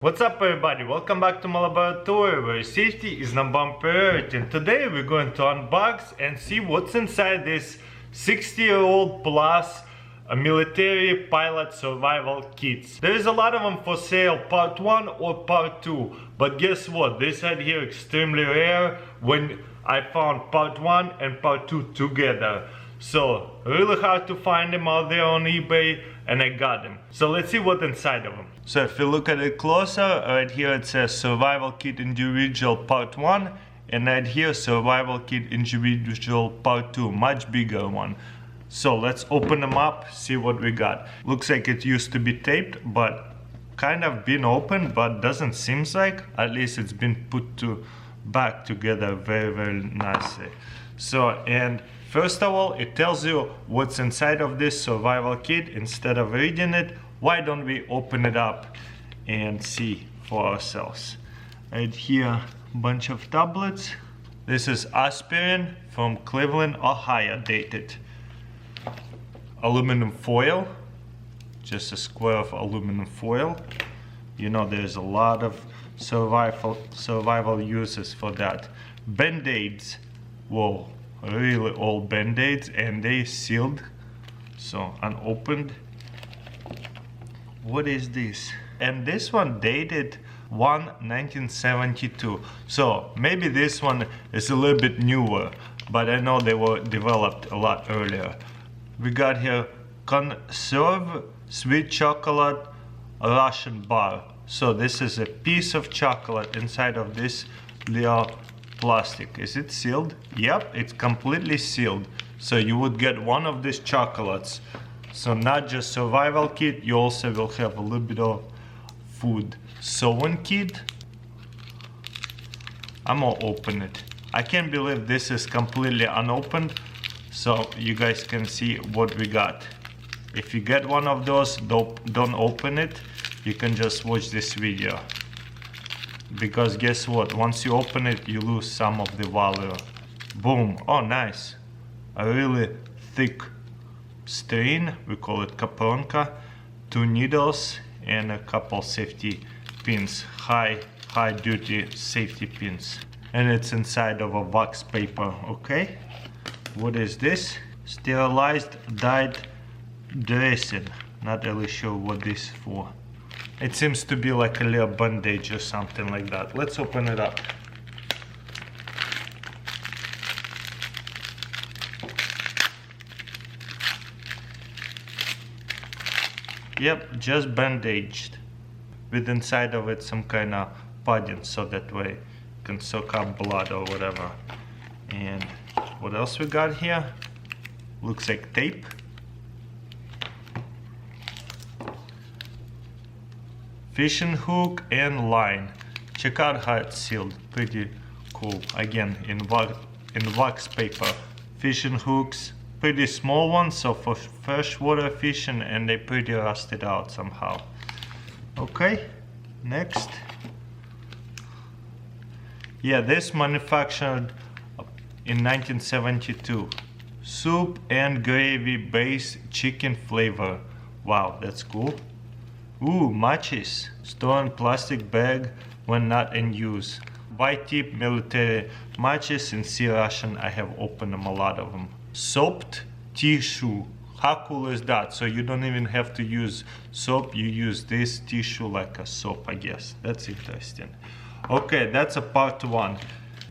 What's up everybody, welcome back to my laboratory where safety is number one priority, and today we're going to unbox and see what's inside this 60-year-old plus military pilot survival kits. There is a lot of them for sale, part 1 or part 2, but guess what, this right here extremely rare when I found part 1 and part 2 together. So really hard to find them out there on eBay, and I got them. So let's see what's inside of them. So if you look at it closer, right here it says survival kit individual part 1, and right here survival kit individual part 2, much bigger one. So let's open them up, see what we got. Looks like it used to be taped, but kind of been opened, but doesn't seem like. At least it's been put back together very nicely. So, and first of all, it tells you what's inside of this survival kit. Instead of reading it, why don't we open it up and see for ourselves. Right here, bunch of tablets. This is aspirin from Cleveland, Ohio, dated. Aluminum foil, just a square of aluminum foil. You know, there's a lot of survival uses for that. Band-aids, whoa, really old band-aids, and they sealed, so unopened. What is this? And this one dated 1972, so maybe this one is a little bit newer, but I know they were developed a lot earlier. We got here conserve sweet chocolate Russian bar. So this is a piece of chocolate inside of this little plastic. Is it sealed? Yep, it's completely sealed. So you would get one of these chocolates. So not just survival kit, you also will have a little bit of food. Sewing kit. I'm gonna open it. I can't believe this is completely unopened, so you guys can see what we got. If you get one of those, don't open it. You can just watch this video. Because guess what, once you open it, you lose some of the value. Boom, oh nice. A really thick string, we call it kapronka, 2 needles and a couple safety pins, high duty safety pins. And it's inside of a wax paper, okay? What is this? Sterilized dyed dressing. Not really sure what this is for. It seems to be like a little bandage or something like that. Let's open it up. Yep, just bandaged. With inside of it some kind of padding, so that way it can soak up blood or whatever. And what else we got here? Looks like tape. Fishing hook and line. Check out how it's sealed. Pretty cool. Again, in wax paper. Fishing hooks, pretty small ones, so for freshwater fishing, and they pretty rusted out somehow. Okay, next. Yeah, this manufactured in 1972. Soup and gravy based chicken flavor. Wow, that's cool. Ooh, matches. Store in plastic bag when not in use. Buy tip military matches in sea ration. I have opened them, a lot of them. Soaped tissue. How cool is that? So you don't even have to use soap. You use this tissue like a soap, I guess. That's interesting. Okay, that's a part 1.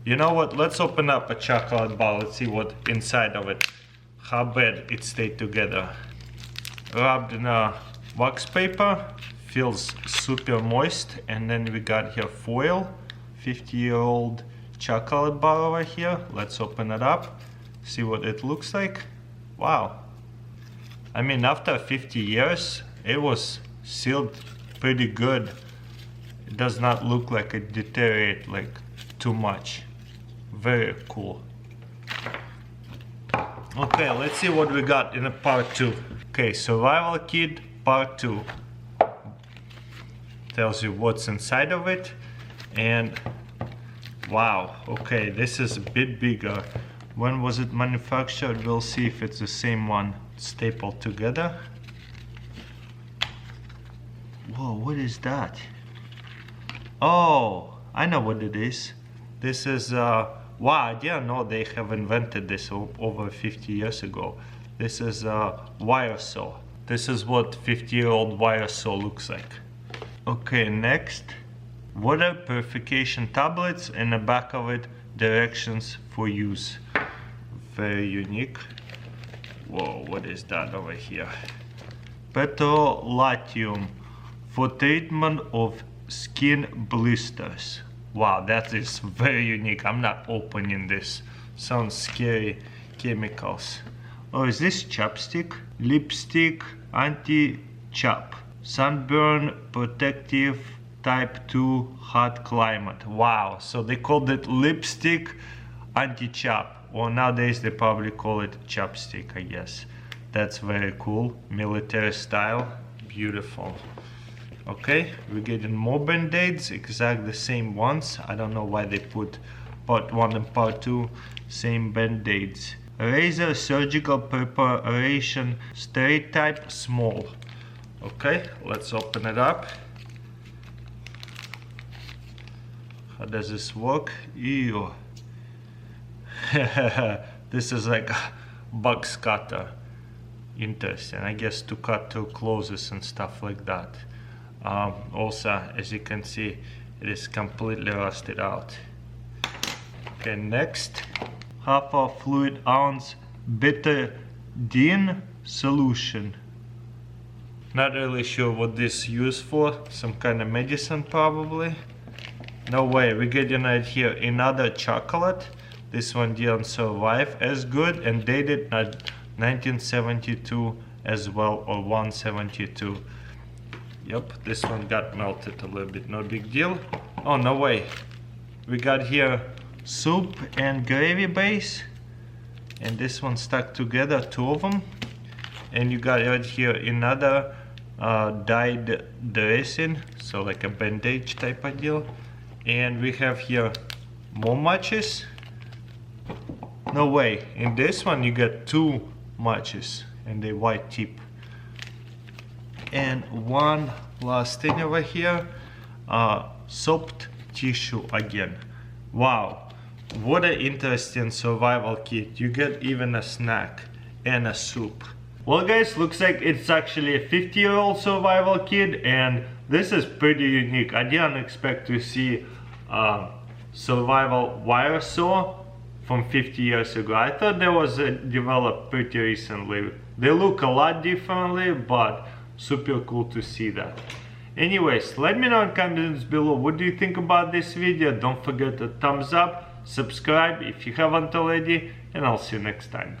You know what? Let's open up a chocolate bar. Let's see what inside of it. How bad it stayed together. Wrapped in a wax paper, feels super moist, and then we got here foil, 50-year-old chocolate bar over here. Let's open it up, see what it looks like. Wow, I mean, after 50 years it was sealed pretty good. It does not look like it deteriorated like too much. Very cool. Okay, let's see what we got in a part 2. Okay, survival kit part 2. Tells you what's inside of it, and wow, okay, this is a bit bigger. When was it manufactured? We'll see if it's the same one stapled together. Whoa, what is that? Oh, I know what it is. This is, wow, I didn't know they have invented this over 50 years ago. This is a wire saw. This is what 50-year-old wire saw looks like. Okay, next. Water purification tablets, and the back of it, directions for use. Very unique. Whoa, what is that over here? Petrolatium for treatment of skin blisters. Wow, that is very unique. I'm not opening this. Sounds scary. Chemicals. Oh, is this chapstick? Lipstick anti-chap. Sunburn protective type 2 hot climate. Wow, so they called it lipstick anti-chap. Well, nowadays they probably call it chapstick, I guess. That's very cool. Military style. Beautiful. Okay, we're getting more band-aids, exactly the same ones. I don't know why they put part 1 and part 2 same band-aids. Razor surgical preparation, straight type, small. Okay, let's open it up. How does this work? Ew. This is like a box cutter. Interesting, I guess, to cut through clothes and stuff like that. Also, as you can see, it is completely rusted out. Okay, next, half a fluid ounce betadine solution. Not really sure what this is used for. Some kind of medicine probably. No way, we're getting right here another chocolate. This one didn't survive as good and dated at 1972 as well, or 172. Yep, this one got melted a little bit, no big deal. Oh, no way. We got here soup and gravy base, and this one stuck together, 2 of them. And you got right here another dyed dressing, so like a bandage type of deal. And we have here more matches. No way, in this one you got 2 matches and the white tip. And one last thing over here, soft tissue again. Wow, what an interesting survival kit. You get even a snack and a soup. Well guys, looks like it's actually a 50-year-old survival kit, and this is pretty unique. I didn't expect to see survival wire saw from 50 years ago. I thought there was developed pretty recently. They look a lot differently, but super cool to see that. Anyways, let me know in comments below what do you think about this video. Don't forget to thumbs up, subscribe if you haven't already, and I'll see you next time.